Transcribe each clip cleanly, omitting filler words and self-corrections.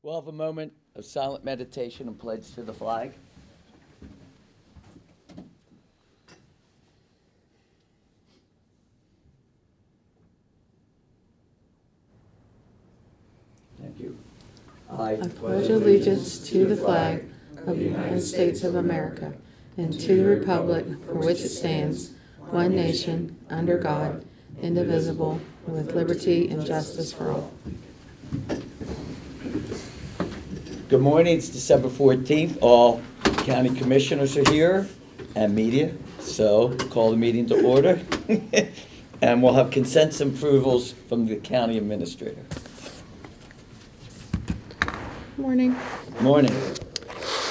We'll have a moment of silent meditation and pledge to the flag. Thank you. I pledge allegiance to the flag of the United States of America and to the republic for which it stands, one nation, under God, indivisible, with liberty and justice for all. Good morning. It's December 14th. All county commissioners are here and media, so call the meeting to order. And we'll have consents and approvals from the county administrator. Morning. Morning.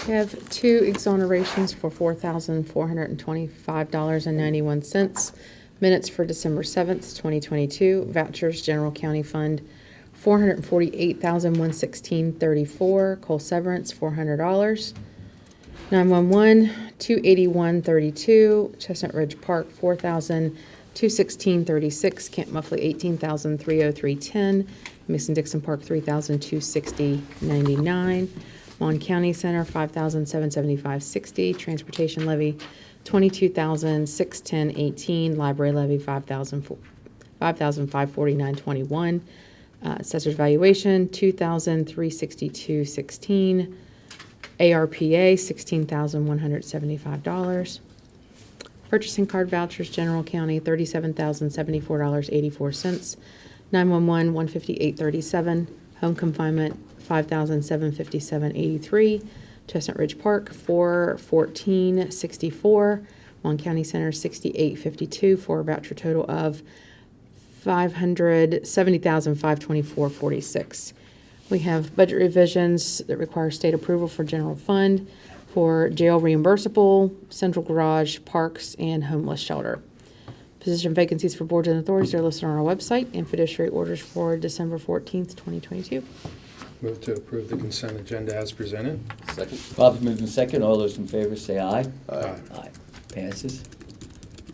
We have two exonerations for $4,425.91. Minutes for December 7th, 2022. Vouchers, General County Fund, $448,116.34. Coal severance, $400. 911, $281.32. Chestnut Ridge Park, $4,216.36. Camp Muffley, $18,303.10. Mason-Dixon Park, $3,260.99. Mon County Center, $5,775.60. Transportation levy, $22,610.18. Library levy, $5,549.21. Assessor's valuation, $2,362.16. ARPA, $16,175. Purchasing card vouchers, General County, $37,074.84. 911, $158.37. Home confinement, $5,757.83. Chestnut Ridge Park, $414.64. Mon County Center, $68.52 for a voucher total of $570,524.46. We have budget revisions that require state approval for general fund, for jail reimbursable, central garage, parks, and homeless shelter. Position vacancies for boards and authorities are listed on our website, and fiduciary orders for December 14th, 2022. Move to approve the consent agenda as presented. Second. Bob's moved in second. All those in favor say aye. Aye. Aye. Passes.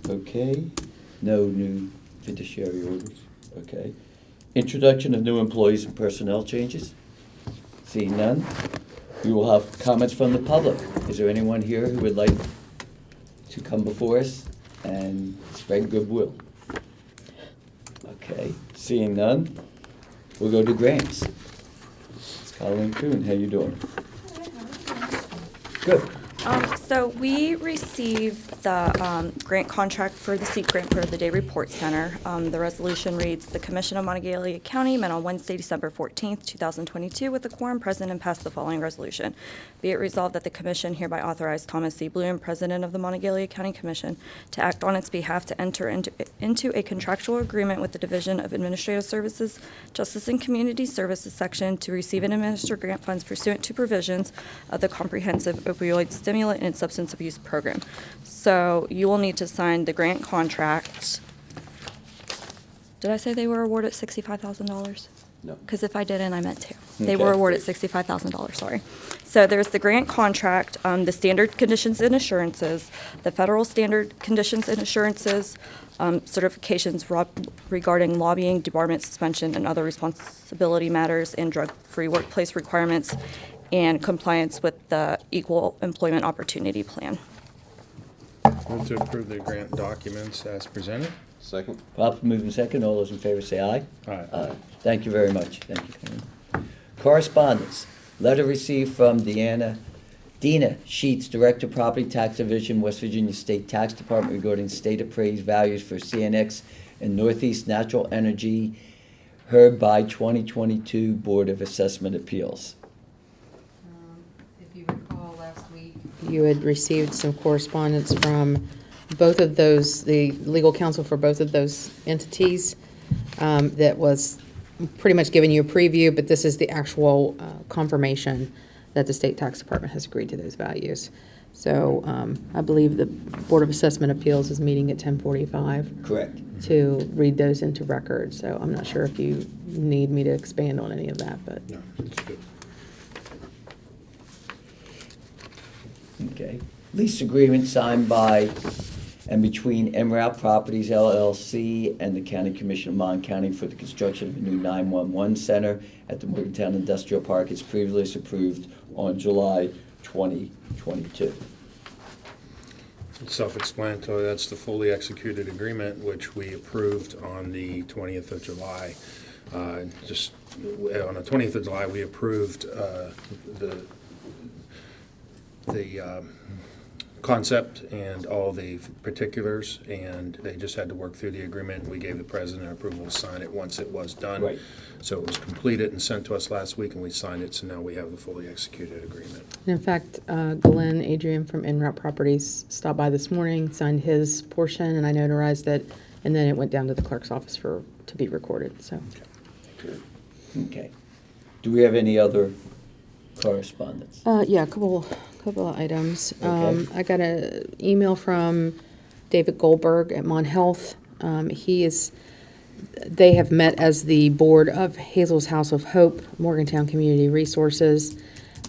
Okay. No new fiduciary orders. Okay. Introduction of new employees and personnel changes. Seeing none. We will have comments from the public. Is there anyone here who would like to come before us and spread goodwill? Okay. Seeing none. We'll go to grants. Colleen Kuhn, how you doing? Good. So we received the grant contract for the SEEP grant for the Day Report Center. The resolution reads, "The Commission of Monongalia County met on Wednesday, December 14th, 2022 with a quorum present and passed the following resolution. Be it resolved that the Commission hereby authorized Thomas C. Bloom, President of the Monongalia County Commission, to act on its behalf to enter into a contractual agreement with the Division of Administrative Services, Justice and Community Services Section to receive and administer grant funds pursuant to provisions of the Comprehensive Opioid Stimulant and Substance Abuse Program." So you will need to sign the grant contract. Did I say they were awarded $65,000? No. Because if I didn't, I meant to. They Okay. were awarded $65,000, sorry. So there's the grant contract, the standard conditions and assurances, the federal standard conditions and assurances, certifications regarding lobbying, debarment, suspension, and other responsibility matters, and drug-free workplace requirements, and compliance with the Equal Employment Opportunity Plan. Move to approve the grant documents as presented. Second. Bob moved in second. All those in favor say aye. Aye. Thank you very much. Thank you, Karen. Correspondence. Letter received from Dina Sheets, Director, Property Tax Division, West Virginia State Tax Department, regarding state appraised values for CNX and Northeast Natural Energy, heard by 2022 Board of Assessment Appeals. If you recall, last week you had received some correspondence from both of those, the legal counsel for both of those entities, that was pretty much giving you a preview, but this is the actual confirmation that the State Tax Department has agreed to those values. So I believe the Board of Assessment Appeals is meeting at 10:45 Correct. to read those into record. So I'm not sure if you need me to expand on any of that, but. No, it's good. Okay. Lease agreement signed by and between MRAP Properties LLC and the County Commission of Mon County for the construction of a new 911 center at the Morgantown Industrial Park as previously approved on July 2022. It's self-explanatory. That's the fully executed agreement, which we approved on the 20th of July. On the 20th of July, we approved the concept and all the particulars, and they just had to work through the agreement. We gave the president approval to sign it once it was done. Right. So it was completed and sent to us last week, and we signed it, so now we have the fully executed agreement. In fact, Glenn Adrian from NRAP Properties stopped by this morning, signed his portion, and I notarized it, and then it went down to the clerk's office to be recorded, so. Okay. Do we have any other correspondence? Yeah, a couple of items. Okay. I got an email from David Goldberg at Mon Health. They have met as the board of Hazel's House of Hope, Morgantown Community Resources,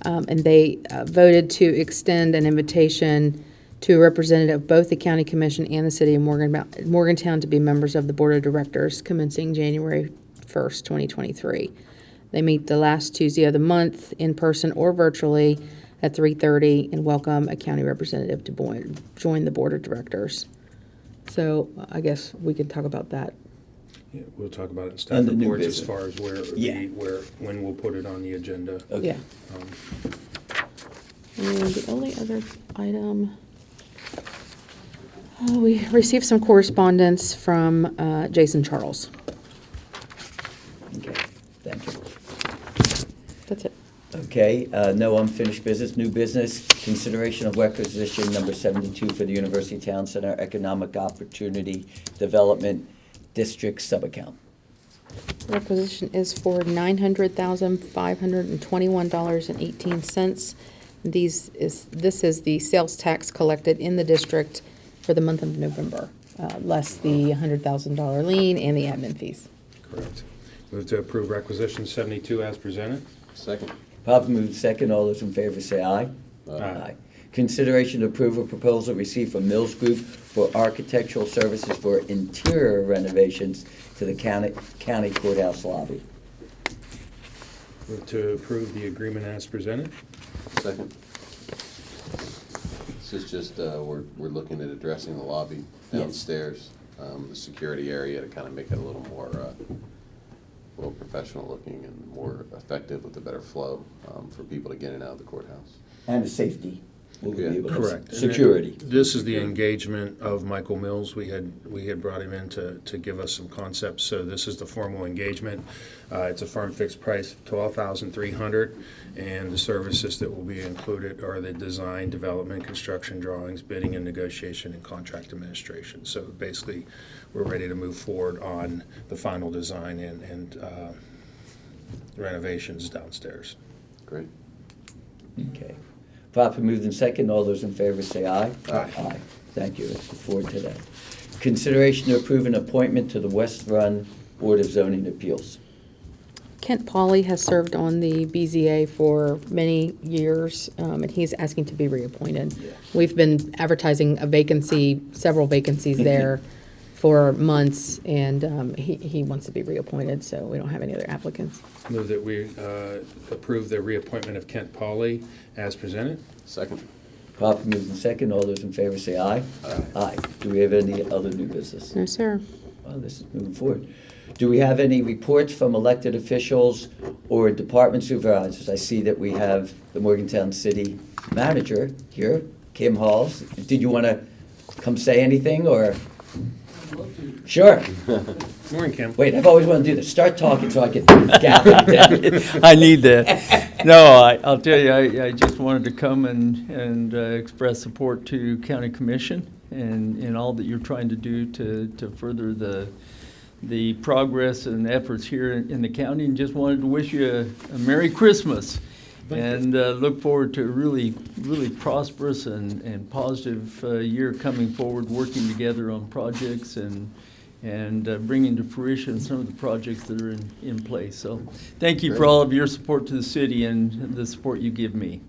and they voted to extend an invitation to a representative of both the county commission and the city of Morgantown to be members of the board of directors commencing January 1st, 2023. They meet the last Tuesday of the month in person or virtually at 3:30 and welcome a county representative to join the board of directors. So I guess we can talk about that. Yeah, we'll talk about it in staff Under new reports as business. far as when we'll put it on the agenda. Okay. Yeah. And the only other item, we received some correspondence from Jason Charles. Okay, thank you. That's it. Okay, no unfinished business, new business, consideration of requisition number 72 for the University Town Center Economic Opportunity Development District subaccount. Requisition is for $900,521.18. This is the sales tax collected in the district for the month of November, less the $100,000 lien and the admin fees. Correct. Move to approve requisition 72 as presented. Second. Pop moved second. All those in favor say aye. Aye. Consideration to approve a proposal received from Mills Group for architectural services for interior renovations to the county courthouse lobby. Move to approve the agreement as presented. Second. This is just, we're looking at addressing the lobby downstairs, the security area to kind of make it a little more, professional looking and more effective with a better flow for people to get in and out of the courthouse. And the safety. We'll be able to- Correct. Security. This is the engagement of Michael Mills. We had brought him in to give us some concepts, so this is the formal engagement. It's a firm fixed price, $12,300, and the services that will be included are the design, development, construction drawings, bidding and negotiation, and contract administration. So basically, we're ready to move forward on the final design and renovations downstairs. Great. Okay. Properly moved in second. All those in favor say aye. Aye. Thank you. Let's look forward to that. Consideration to approve an appointment to the West Run Board of Zoning Appeals. Kent Pauley has served on the BZA for many years, and he's asking to be reappointed. Yeah. We've been advertising several vacancies there for months, and he wants to be reappointed, so we don't have any other applicants. Move that we approve the reappointment of Kent Pauley as presented. Second. Properly moved in second. All those in favor say aye. Aye. Do we have any other new business? No, sir. Well, this is moving forward. Do we have any reports from elected officials or department supervisors? I see that we have the Morgantown City Manager here, Kim Halls. Did you want to come say anything, or? Sure. Morning, Kim. Wait, I've always wanted to do this. Start talking so I can gather down. I need that. No, I'll tell you, I just wanted to come and express support to County Commission and all that you're trying to do to further the progress and efforts here in the county, and just wanted to wish you a Merry Christmas. And look forward to a really, really prosperous and positive year coming forward, working together on projects and bringing to fruition some of the projects that are in place. So thank you for all of your support to the city and the support you give me.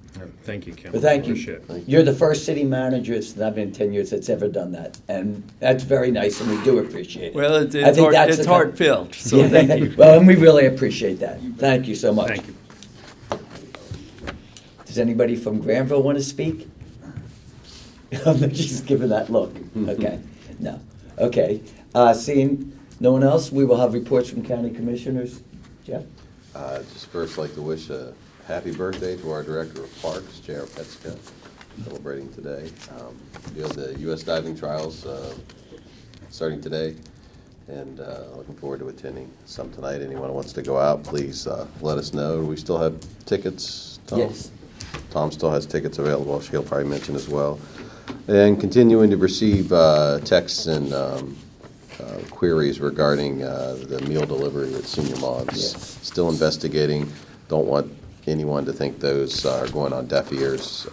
Thank you, Kim. But thank you. Appreciate it. You're the first city manager that's not been 10 years that's ever done that. And that's very nice, and we do appreciate it. Well, I it's think hard, that's it's the- heartfelt, so Yeah, thank you. Well, and we really appreciate that. Thank you so much. Thank you. Does anybody from Granville want to speak? She's giving that look. Okay, no. Okay, seeing no one else, we will have reports from county commissioners. Jeff? Just first like to wish a happy birthday to our Director of Parks, J.R. Petska, celebrating today. You have the U.S. diving trials starting today, and looking forward to attending some tonight. Anyone who wants to go out, please let us know. We still have tickets, Tom? Yes. Tom still has tickets available, which he'll probably mention as well. And continuing to receive texts and queries regarding the meal delivery at senior moms. Yes. Still investigating. Don't want anyone to think those are going on deaf ears.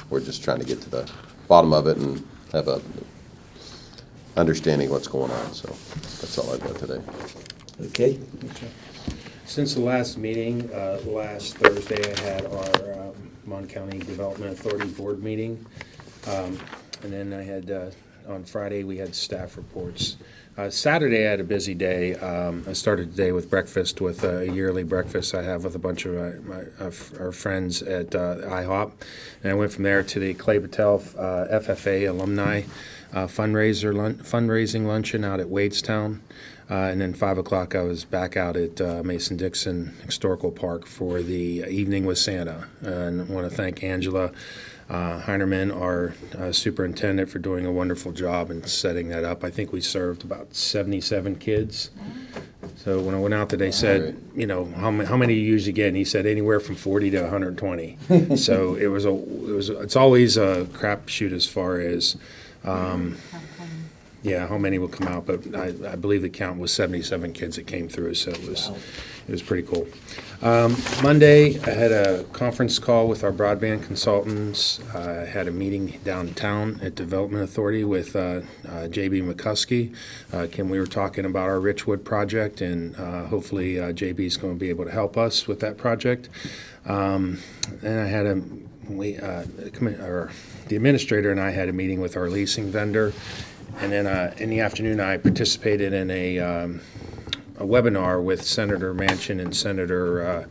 We're just trying to get to the bottom of it and have a understanding what's going on. So that's all I've got today. Okay. Since the last meeting, last Thursday, I had our Mon County Development Authority Board meeting. And then I had, on Friday, we had staff reports. Saturday, I had a busy day. I started the day with breakfast, with a yearly breakfast I have with a bunch of our friends at IHOP. And I went from there to the Clay Patel FFA alumni fundraising luncheon out at Wadestown. And then 5 o'clock, I was back out at Mason-Dixon Historical Park for the Evening with Santa. And I want to thank Angela Heinerman, our superintendent, for doing a wonderful job in setting that up. I think we served about 77 kids. So when I went out there, they said, you know, how many you usually get? And he said anywhere from 40 to 120. So it's always a crapshoot as far as how many will come out, but I believe the count was 77 kids that came through, so it was pretty cool. Monday, I had a conference call with our broadband consultants. I had a meeting downtown at Development Authority with J.B. McCuskey. Kim, we were talking about our Richwood project, and hopefully J.B. is going to be able to help us with that project. And I had the administrator and I had a meeting with our leasing vendor. And then in the afternoon, I participated in a webinar with Senator Manchin and Senator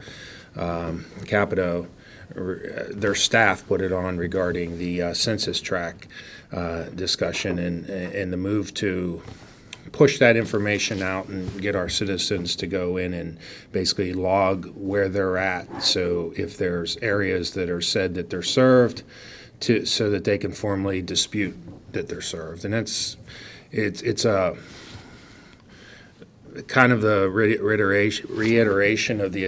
Capito. Their staff put it on regarding the census tract discussion and the move to push that information out and get our citizens to go in and basically log where they're at. So if there's areas that are said that they're served, so that they can formally dispute that they're served. And it's a kind of the reiteration of the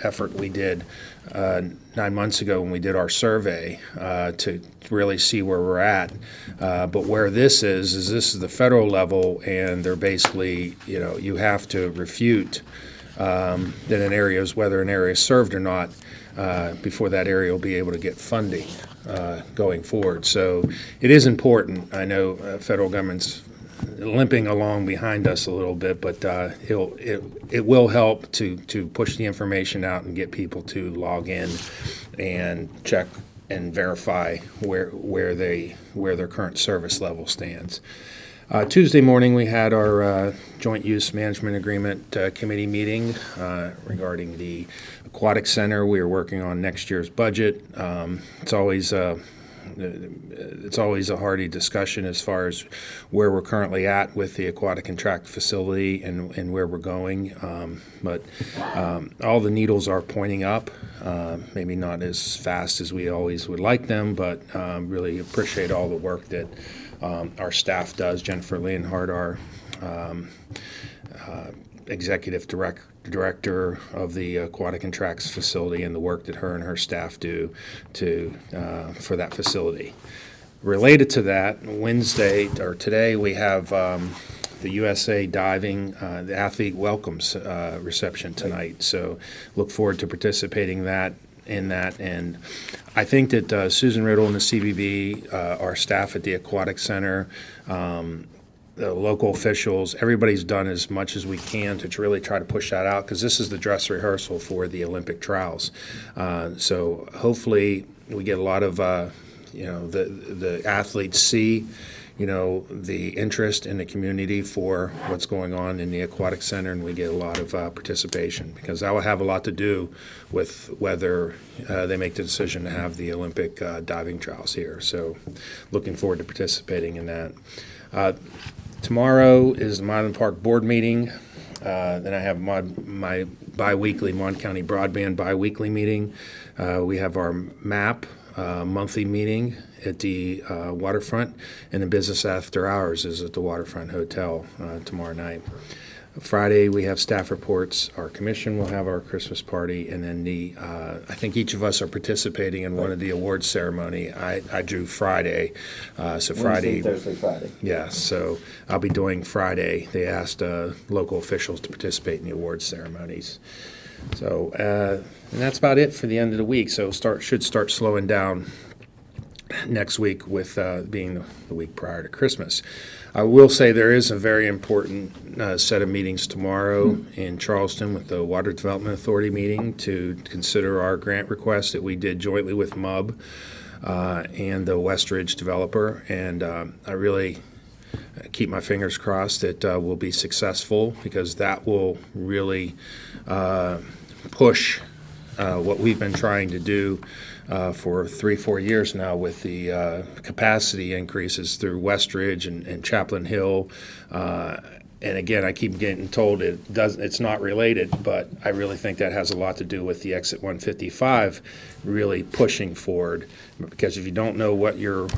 effort we did 9 months ago when we did our survey to really see where we're at. But where this is this is the federal level, and they're basically, you have to refute that an area is, whether an area is served or not, before that area will be able to get funding going forward. So it is important. I know federal government's limping along behind us a little bit, but it will help to push the information out and get people to log in and check and verify where their current service level stands. Tuesday morning, we had our Joint Use Management Agreement Committee meeting regarding the Aquatic Center. We are working on next year's budget. It's always a hearty discussion as far as where we're currently at with the aquatic and tract facility and where we're going. But all the needles are pointing up, maybe not as fast as we always would like them, but really appreciate all the work that our staff does. Jennifer Leonhardt, our executive director of the Aquatic and Tracts facility, and the work that her and her staff do for that facility. Related to that, today we have the USA Diving, the athlete welcomes reception tonight. So look forward to participating in that. And I think that Susan Riddle and the CBB, our staff at the Aquatic Center, the local officials, everybody's done as much as we can to really try to push that out, because this is the dress rehearsal for the Olympic trials. So hopefully we get a lot of, the athletes see, the interest in the community for what's going on in the aquatic center, and we get a lot of participation, because that will have a lot to do with whether they make the decision to have the Olympic diving trials here. So looking forward to participating in that. Tomorrow is the Milan Park Board meeting. Then I have my bi-weekly Mon County Broadband bi-weekly meeting. We have our MAP monthly meeting at the waterfront, and the business after hours is at the Waterfront Hotel tomorrow night. Friday, we have staff reports. Our commission will have our Christmas party, and then I think each of us are participating in one of the awards ceremony. I drew Friday, so Friday. Wednesday, Thursday, Friday. Yeah, so I'll be doing Friday. They asked local officials to participate in the awards ceremonies. So, and that's about it for the end of the week. So should start slowing down next week, with being the week prior to Christmas. I will say there is a very important set of meetings tomorrow in Charleston with the Water Development Authority meeting to consider our grant request that we did jointly with MUB and the Westridge developer. And I really keep my fingers crossed that we'll be successful, because that will really push what we've been trying to do for 3-4 years now, with the capacity increases through Westridge and Chaplain Hill. And again, I keep getting told it's not related, but I really think that has a lot to do with the Exit 155 really pushing forward. Because if you don't know what your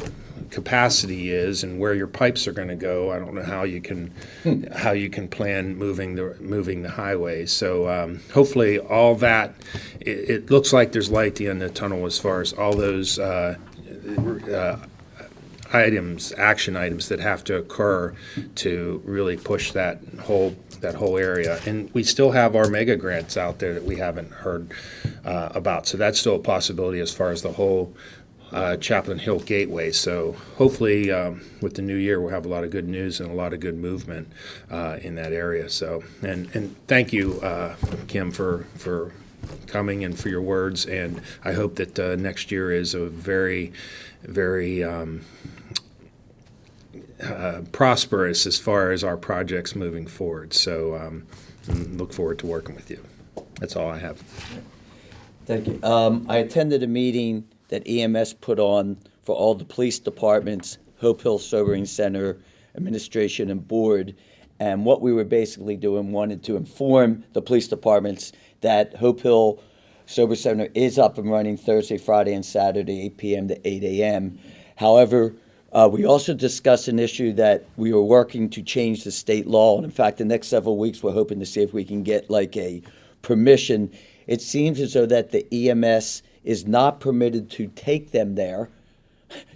capacity is and where your pipes are going to go, I don't know how you can plan moving the highway. So hopefully all that, it looks like there's light at the end of the tunnel as far as all those action items that have to occur to really push that whole area. And we still have our mega grants out there that we haven't heard about. So that's still a possibility as far as the whole Chaplain Hill Gateway. So hopefully with the new year, we'll have a lot of good news and a lot of good movement in that area. So, and thank you, Kim, for coming and for your words. And I hope that next year is a very, very prosperous as far as our projects moving forward. So look forward to working with you. That's all I have. Thank you. I attended a meeting that EMS put on for all the police departments, Hope Hill Sobering Center, administration, and board. And what we were basically doing, wanted to inform the police departments that Hope Hill Sober Center is up and running Thursday, Friday, and Saturday, 8 p.m. to 8 a.m. However, we also discussed an issue that we were working to change the state law. And in fact, the next several weeks, we're hoping to see if we can get like a permission. It seems as though that the EMS is not permitted to take them there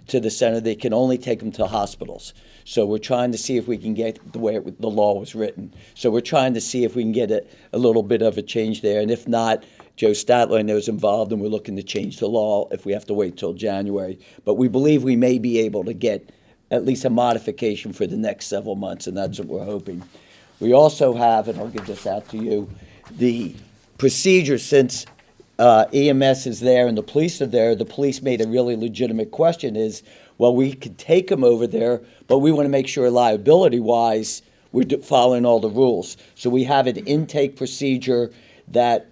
to the center. They can only take them to hospitals. So we're trying to see if we can get the way the law was written. So we're trying to see if we can get a little bit of a change there. And if not, Joe Statler, I know, is involved, and we're looking to change the law if we have to wait till January. But we believe we may be able to get at least a modification for the next several months, and that's what we're hoping. We also have, and I'll give this out to you, the procedure since EMS is there and the police are there. The police made a really legitimate question is, well, we could take them over there, but we want to make sure liability-wise we're following all the rules. So we have an intake procedure that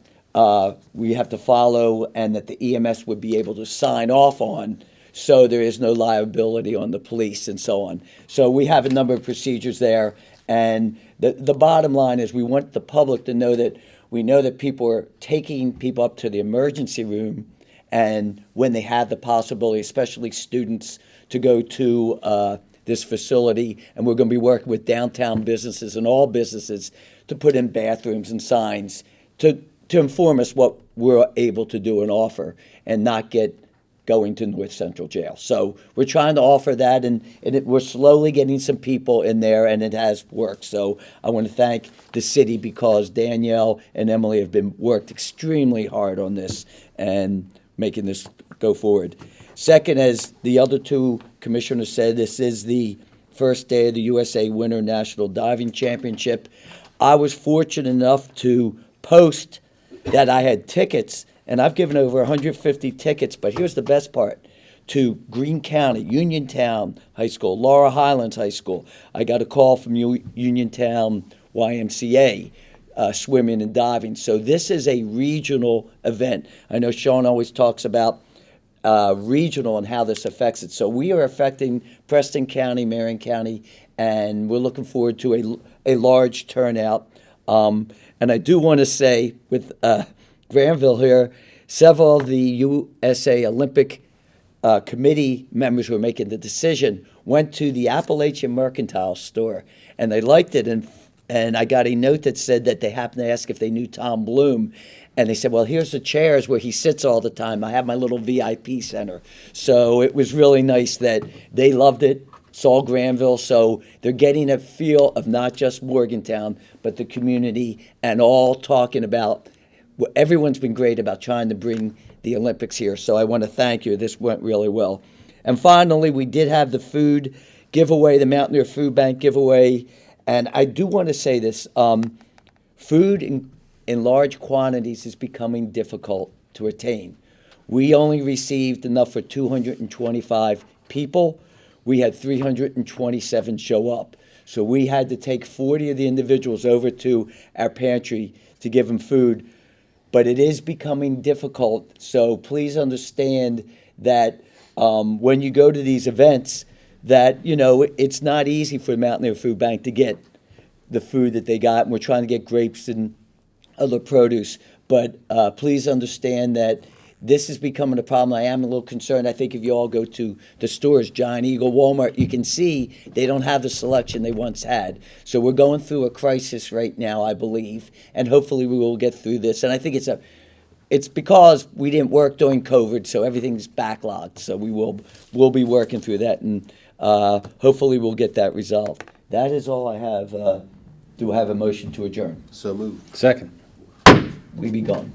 we have to follow and that the EMS would be able to sign off on, so there is no liability on the police and so on. So we have a number of procedures there, and the bottom line is we want the public to know that we know that people are taking people up to the emergency room, and when they have the possibility, especially students, to go to this facility, and we're going to be working with downtown businesses and all businesses to put in bathrooms and signs to inform us what we're able to do and offer, and not get going to North Central Jail. So we're trying to offer that, and we're slowly getting some people in there, and it has worked. So I want to thank the city, because Danielle and Emily have worked extremely hard on this and making this go forward. Second, as the other two commissioners said, this is the first day of the USA Winter National Diving Championship. I was fortunate enough to post that I had tickets, And I've given over 150 tickets, but here's the best part. To Greene County, Uniontown High School, Laura Highlands High School. I got a call from Uniontown YMCA, swimming and diving. So this is a regional event. I know Sean always talks about regional and how this affects it. So we are affecting Preston County, Marion County, and we're looking forward to a large turnout. And I do want to say with Granville here, several of the USA Olympic committee members who are making the decision went to the Appalachian Mercantile store, and they liked it. And I got a note that said that they happened to ask if they knew Tom Bloom. And they said, well, here's the chairs where he sits all the time. I have my little VIP center. So it was really nice that they loved it, saw Granville. So they're getting a feel of not just Morgantown, but the community, and all talking about, everyone's been great about trying to bring the Olympics here. So I want to thank you. This went really well. And finally, we did have the food giveaway, the Mountaineer Food Bank giveaway. And I do want to say this, food in large quantities is becoming difficult to attain. We only received enough for 225 people. We had 327 show up. So we had to take 40 of the individuals over to our pantry to give them food. But it is becoming difficult. So please understand that when you go to these events, that, you know, it's not easy for the Mountaineer Food Bank to get the food that they got. And we're trying to get grapes and other produce. But please understand that this is becoming a problem. I am a little concerned. I think if you all go to the stores, Giant Eagle, Walmart, you can see they don't have the selection they once had. So we're going through a crisis right now, I believe, and hopefully we will get through this. And I think it's because we didn't work during COVID, so everything's backlogged. So we'll be working through that, and hopefully we'll get that resolved. That is all I have. Do I have a motion to adjourn? So moved. Second. We be gone.